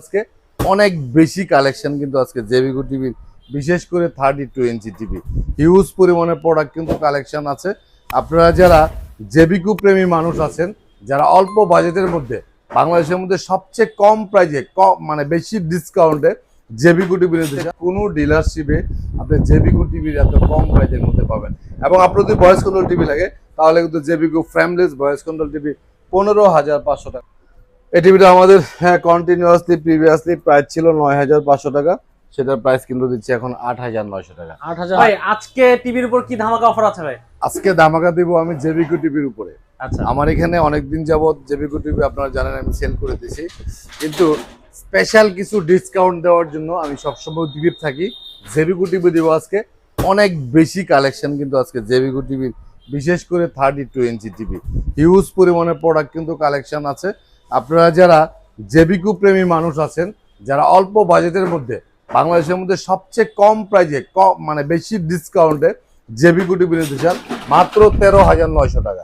আজকে অনেক বেশি কালেকশন কিন্তু আজকে জেবিকো টিভির, বিশেষ করে 32 ইঞ্চি টিভি হিউজ পরিমাণে প্রোডাক্ট কিন্তু কালেকশন আছে। আপনারা যারা জেবিকো প্রেমী মানুষ আছেন, যারা অল্প বাজেটের মধ্যে বাংলাদেশের মধ্যে সবচেয়ে কম প্রাইজে মানে বেশি ডিসকাউন্টে জেবিকো টিভি নিতে চান, কোনো ডিলারশিপে আপনি জেবিকো টিভির এত কম প্রাইজের মধ্যে পাবেন। এবং আপনার যদি ভয়েস কন্ট্রোল টিভি লাগে তাহলে কিন্তু জেবিকো ফ্রেমলেস ভয়েস কন্ট্রোল টিভি 15,500 টাকা। এই টিভিটা আমাদের কন্টিনিউয়াসলি প্রিভিয়াসলি প্রাইস ছিল 9,500 টাকা, সেটার প্রাইস কিন্তু দিচ্ছি এখন 8,900 টাকা। 8,000। ভাই আজকে টিভির উপর কি ধামাকা অফার আছে ভাই? আজকে ধামাকা দিব আমি জেবিকো টিভির উপরে। আচ্ছা, আমার এখানে অনেকদিন যাবত জেবিকো টিভি আপনারা জানেন আমি সেল করে দিয়েছি, কিন্তু স্পেশাল কিছু ডিসকাউন্ট দেওয়ার জন্য আমি সবসময় টিভির থাকি। জেবিকো টিভি দিব আজকে অনেক বেশি কালেকশন কিন্তু আজকে জেবিকো টিভির, বিশেষ করে 32 ইঞ্চি টিভি হিউজ পরিমাণে প্রোডাক্ট কিন্তু কালেকশন আছে। আপনারা যারা জেবিকো প্রেমী মানুষ আছেন, যারা অল্প বাজেটের মধ্যে বাংলাদেশের মধ্যে সবচেয়ে কম প্রাইজে মানে বেশি ডিসকাউন্টে জেবিকো টিভি নিতে চান, মাত্র 13,900 টাকা।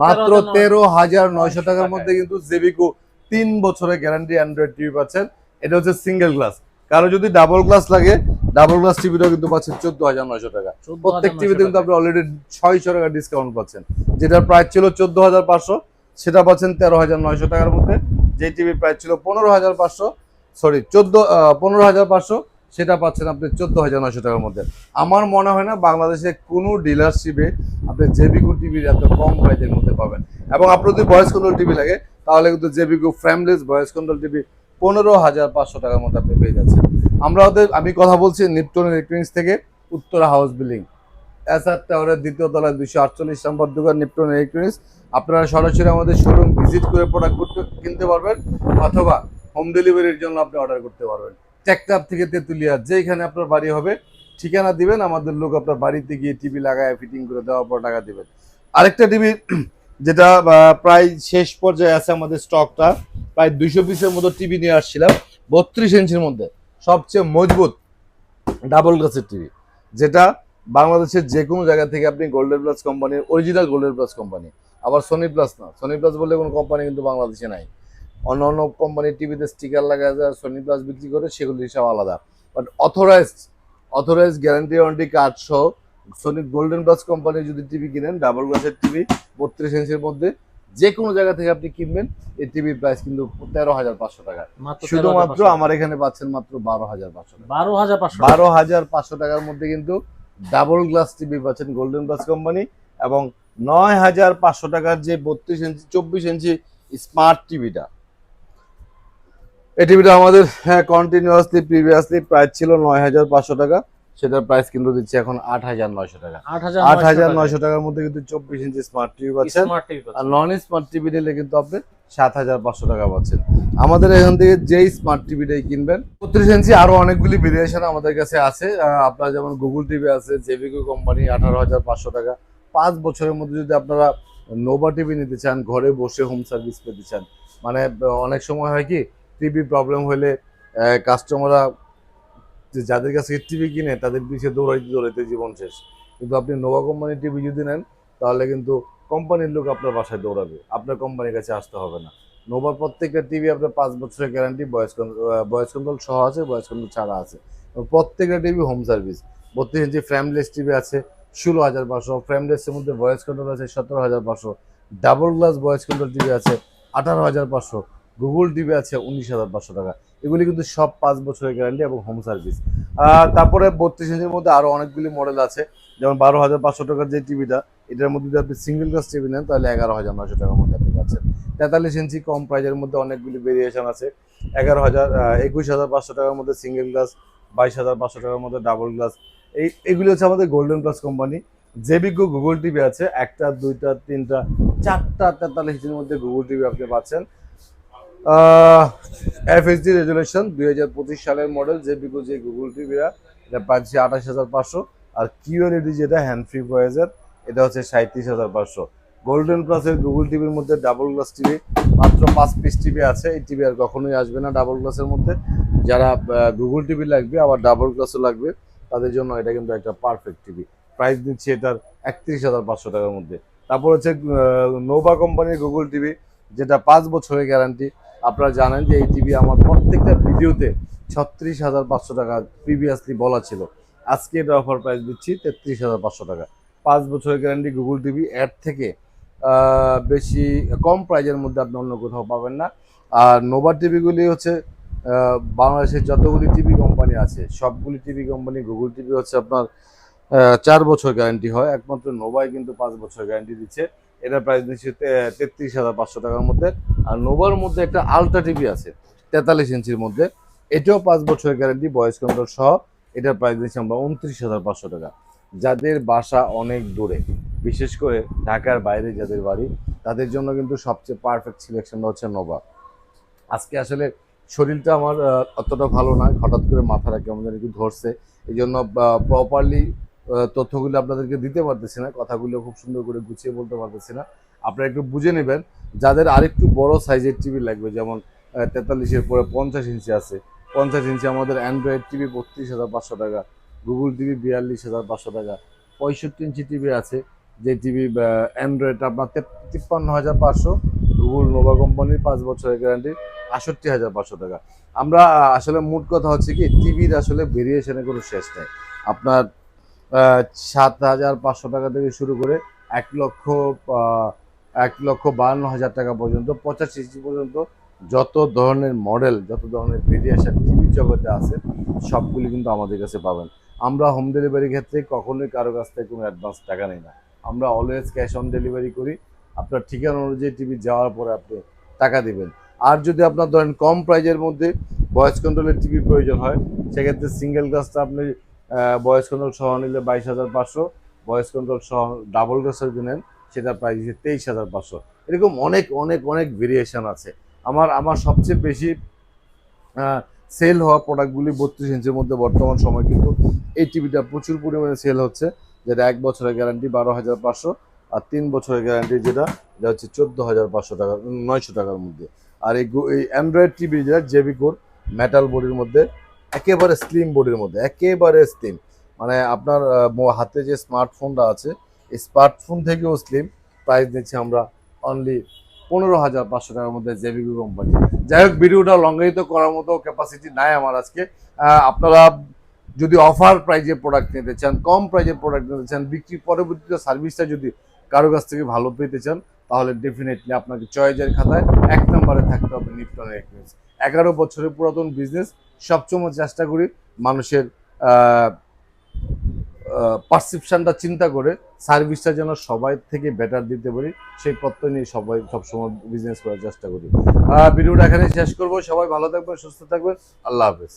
মাত্র 13,900 টাকার মধ্যে কিন্তু জেবিকো 3 বছরের গ্যারান্টি অ্যান্ড্রয়েড টিভি পাচ্ছেন। এটা হচ্ছে সিঙ্গেল গ্লাস, কারো যদি ডাবল গ্লাস লাগে ডাবল গ্লাস টিভিটাও কিন্তু পাচ্ছেন 14,900 টাকা। প্রত্যেক টিভিতে কিন্তু আপনি অলরেডি 600 টাকা ডিসকাউন্ট পাচ্ছেন। যেটার প্রাইস ছিল 14,500 সেটা পাচ্ছেন 13,900 টাকার মধ্যে। যে টিভির প্রাইস ছিল 15,500 সেটা পাচ্ছেন আপনি 14,900 টাকার মধ্যে। আমার মনে হয় না বাংলাদেশে কোনো ডিলারশিপে আপনি জেবিকো টিভির এত কম প্রাইসের মধ্যে পাবেন। এবং আপনার যদি ভয়েস কন্ট্রোল টিভি লাগে তাহলে কিন্তু জেবিকো ফ্রেমলেস ভয়েস কন্ট্রোল টিভি 15,500 টাকার মধ্যে আপনি পেয়ে যাচ্ছেন। আমি কথা বলছি নিপটন ইলেকট্রনিক্স থেকে, উত্তরা হাউস বিল্ডিং, এসআর টাওয়ারের দ্বিতীয় তলায় 248 নম্বর দোকান নিপটন ইলেকট্রনিক্স। আপনারা সরাসরি আমাদের শোরুম ভিজিট করে প্রোডাক্ট কিনতে পারবেন, অথবা হোম ডেলিভারির জন্য আপনি অর্ডার করতে পারবেন। টেকটাপ থেকে তেঁতুলিয়া যেখানে আপনার বাড়ি হবে ঠিকানা দিবেন, আমাদের লোক আপনার বাড়িতে গিয়ে টিভি লাগায় ফিটিং করে দেওয়ার পর টাকা দিবেন। আরেকটা টিভি যেটা প্রায় শেষ পর্যায়ে আছে আমাদের স্টকটা, প্রায় 200 পিসের মতো টিভি নিয়ে আসছিলাম 32 ইঞ্চির মধ্যে, সবচেয়ে মজবুত ডাবল গ্লাসের টিভি, যেটা বাংলাদেশের যে কোনো জায়গা থেকে আপনি গোল্ডেন প্লাস কোম্পানির অরিজিনাল গোল্ডেন প্লাস কোম্পানি, আবার সোনি প্লাস না, সোনি প্লাস বললে কোনো কোম্পানি কিন্তু বাংলাদেশে নাই। অন্য অন্য কোম্পানির টিভিতে স্টিকার লাগায় যায় সোনি প্লাস বিক্রি করে, সেগুলো হিসাব আলাদা। But authorised guarantee warranty card সহ সোনি গোল্ডেন প্লাস কোম্পানির যদি টিভি কিনেন ডাবল গ্লাসের টিভি 32 ইঞ্চির মধ্যে যে কোনো জায়গা থেকে আপনি কিনবেন, এই টিভির প্রাইস কিন্তু 13,500 টাকা। শুধুমাত্র আমার এখানে পাচ্ছেন মাত্র 12,500 টাকা। 12,500 টাকার মধ্যে কিন্তু ডাবল গ্লাস টিভি পাচ্ছেন গোল্ডেন প্লাস কোম্পানি, এবং 9,500 টাকার যে 32 ইঞ্চি 24 ইঞ্চি স্মার্ট টিভিটা, এই টিভিটা আমাদের কন্টিনিউয়াসলি প্রিভিয়াসলি প্রাইস ছিল 9,500 টাকা, সেটার প্রাইস কিন্তু দিচ্ছি এখন 8,900 টাকা। 8,900 টাকার মধ্যে কিন্তু 24 ইঞ্চি স্মার্ট টিভি পাচ্ছেন, আর নন স্মার্ট টিভি নিলে কিন্তু আপনি 7,500 টাকা পাচ্ছেন। আমাদের এখান থেকে যেই স্মার্ট টিভিটাই কিনবেন 32 ইঞ্চি আরো অনেকগুলি ভেরিয়েশন আমাদের কাছে আছে। আপনার যেমন গুগল টিভি আছে, জেবিকো কোম্পানি 18,500 টাকা। 5 বছরের মধ্যে যদি আপনারা নোভা টিভি নিতে চান, ঘরে বসে হোম সার্ভিস পেতে চান, মানে অনেক সময় হয় কি টিভি প্রবলেম হলে কাস্টমাররা যাদের কাছে টিভি কিনে তাদের পিছিয়ে দৌড়াইতে জীবন শেষ। কিন্তু আপনি নোভা কোম্পানির টিভি যদি নেন তাহলে কিন্তু কোম্পানির লোক আপনার বাসায় দৌড়াবে, আপনার কোম্পানির কাছে আসতে হবে না। নোভার প্রত্যেকটা টিভি আপনার 5 বছরের গ্যারান্টি, ভয়েস কন্ট্রোল সহ আছে, ভয়েস কন্ট্রোল ছাড়া আছে। প্রত্যেকটা টিভি হোম সার্ভিস। 32 ইঞ্চি ফ্রেমলেস টিভি আছে 16,500, ফ্রেমলেসের মধ্যে ভয়েস কন্ট্রোল আছে 17,500, double glass voice control TV আছে 18,500, গুগল টিভি আছে 19,500 টাকা। এগুলি কিন্তু সব 5 বছরের গ্যারান্টি এবং হোম সার্ভিস। তারপরে 32 ইঞ্চির মধ্যে আরো অনেকগুলি মডেল আছে, যেমন 12,500 টাকার যে টিভিটা, এটার মধ্যে যদি আপনি সিঙ্গেল গ্লাস টিভি নেন তাহলে 11,900 টাকার মধ্যে আপনি পাচ্ছেন। 43 ইঞ্চি কম প্রাইজের মধ্যে অনেকগুলি ভেরিয়েশন আছে, 21,500 টাকার মধ্যে সিঙ্গেল গ্লাস, 22,500 টাকার মধ্যে ডাবল গ্লাস। এইগুলি হচ্ছে আমাদের গোল্ডেন প্লাস কোম্পানি। জেবিকো গুগল টিভি আছে 1টা 2টা 3টা 4টা 43 ইঞ্চির মধ্যে গুগল টিভি আপনি পাচ্ছেন। এফএসডি রেজুলেশন 2025 সালের মডেল জেবিকো যে গুগল টিভিটা, এটা পাচ্ছি 28,500। আর কিউএলইডি যেটা হ্যান্ড ফ্রি ভয়েসের, এটা হচ্ছে 37,500। গোল্ডেন প্লাসের গুগল টিভির মধ্যে ডাবল গ্লাস টিভি মাত্র 5 পিস টিভি আছে। এই টিভি আর কখনোই আসবে না ডাবল গ্লাসের মধ্যে। যারা গুগল টিভি লাগবে আবার ডাবল গ্লাসও লাগবে তাদের জন্য এটা কিন্তু একটা পারফেক্ট টিভি। প্রাইস দিচ্ছি এটার 31,500 টাকার মধ্যে। তারপর হচ্ছে নোভা কোম্পানির গুগল টিভি, যেটা 5 বছরের গ্যারান্টি, আপনারা জানেন যে এই টিভি আমার প্রত্যেকটা ভিডিওতে 36,500 টাকা প্রিভিয়াসলি বলা ছিল। আজকে এটা অফার প্রাইস দিচ্ছি 33,500 টাকা। 5 বছরের গ্যারান্টি গুগল টিভি, এর থেকে বেশি কম প্রাইজের মধ্যে আপনি অন্য কোথাও পাবেন না। আর নোভা টিভিগুলি হচ্ছে বাংলাদেশের যতগুলি টিভি কোম্পানি আছে সবগুলি টিভি কোম্পানি গুগল টিভি হচ্ছে আপনার 4 বছর গ্যারান্টি হয়, একমাত্র নোভাই কিন্তু 5 বছর গ্যারান্টি দিচ্ছে। এটার প্রাইস দিচ্ছে 33,500 টাকার মধ্যে। আর নোভার মধ্যে একটা আলট্রা টিভি আছে 43 ইঞ্চির মধ্যে, এটাও 5 বছরের গ্যারান্টি ভয়েস কন্ট্রোল সহ। এটার প্রাইস দিচ্ছি আমরা 29,500 টাকা। যাদের বাসা অনেক দূরে, বিশেষ করে ঢাকার বাইরে যাদের বাড়ি, তাদের জন্য কিন্তু সবচেয়ে পারফেক্ট সিলেকশনটা হচ্ছে নোভা। আজকে আসলে শরীরটা আমার অতটা ভালো নয়, হঠাৎ করে মাথাটা কেমন যেন একটু ধরছে, এই জন্য প্রপারলি তথ্যগুলো আপনাদেরকে দিতে পারতেছি না, কথাগুলো খুব সুন্দর করে গুছিয়ে বলতে পারতেছি না। আপনারা একটু বুঝে নেবেন। যাদের আরেকটু বড় সাইজের টিভি লাগবে, যেমন 43-এর পরে 50 ইঞ্চি আছে, 50 ইঞ্চি আমাদের অ্যান্ড্রয়েড টিভি 32,500 টাকা, গুগল টিভি 42,500 টাকা, 65 ইঞ্চি টিভি আছে যে টিভি অ্যান্ড্রয়েড আপনার 53,500, গুগল নোভা কোম্পানির 5 বছরের গ্যারান্টি 68,500 টাকা। আমরা আসলে মোট কথা হচ্ছে কি, টিভির আসলে ভেরিয়েশনের কোনো শেষ নেই। আপনার 7,500 টাকা থেকে শুরু করে 1,52,000 টাকা পর্যন্ত, 85 ইঞ্চি পর্যন্ত যত ধরনের মডেল, যত ধরনের ভেরিয়েশন টিভি জগতে আছে সবগুলি কিন্তু আমাদের কাছে পাবেন। আমরা হোম ডেলিভারির ক্ষেত্রে কখনোই কারো কাছ থেকে কোনো অ্যাডভান্স টাকা নেই না, আমরা অলওয়েজ ক্যাশ অন ডেলিভারি করি। আপনার ঠিকানা অনুযায়ী টিভি যাওয়ার পরে আপনি টাকা দিবেন। আর যদি আপনার ধরেন কম প্রাইজের মধ্যে ভয়েস কন্ট্রোলের টিভি প্রয়োজন হয়, সেক্ষেত্রে সিঙ্গেল গ্লাসটা আপনি ভয়েস কন্ট্রোল সহ নিলে 22,500, ভয়েস কন্ট্রোল সহ ডাবল গ্লাসের যদি নেন সেটা প্রাইস হচ্ছে 23,500। এরকম অনেক অনেক অনেক ভেরিয়েশন আছে। আমার সবচেয়ে বেশি সেল হওয়া প্রোডাক্টগুলি 32 ইঞ্চির মধ্যে বর্তমান সময় কিন্তু এই টিভিটা প্রচুর পরিমাণে সেল হচ্ছে, যেটা 1 বছরের গ্যারান্টি 12,500, আর 3 বছরের গ্যারান্টি যেটা হচ্ছে 14,500 টাকা, 900 টাকার মধ্যে। আর এই অ্যান্ড্রয়েড টিভি যেটা জেবি কোর মেটাল বডির মধ্যে, একেবারে স্লিম বডির মধ্যে, একেবারে স্লিম, মানে আপনার হাতে যে স্মার্টফোনটা আছে এই স্মার্টফোন থেকেও স্লিম। প্রাইস দিচ্ছি আমরা অনলি 15,500 টাকার মধ্যে জেবিকো কোম্পানি। যাই হোক, ভিডিওটা লঙ্ঘিত করার মতো ক্যাপাসিটি নাই আমার আজকে। আপনারা যদি অফার প্রাইজে প্রোডাক্ট নিতে চান, কম প্রাইজে প্রোডাক্ট নিতে চান, বিক্রি পরবর্তীতে সার্ভিসটা যদি কারো কাছ থেকে ভালো পেতে চান, তাহলে ডেফিনেটলি আপনাকে চয়েজের খাতায় 1 নম্বরে থাকতে হবে নিপটন ইলেকট্রনিক্স। 11 বছরের পুরাতন বিজনেস, সবসময় চেষ্টা করি মানুষের পারসেপশনটা চিন্তা করে সার্ভিসটা যেন সবাই থেকে বেটার দিতে পারি, সেই প্রত্যয় নিয়ে সবসময় বিজনেস করার চেষ্টা করি। ভিডিওটা এখানে শেষ করবো। সবাই ভালো থাকবেন, সুস্থ থাকবেন, আল্লাহ হাফেজ।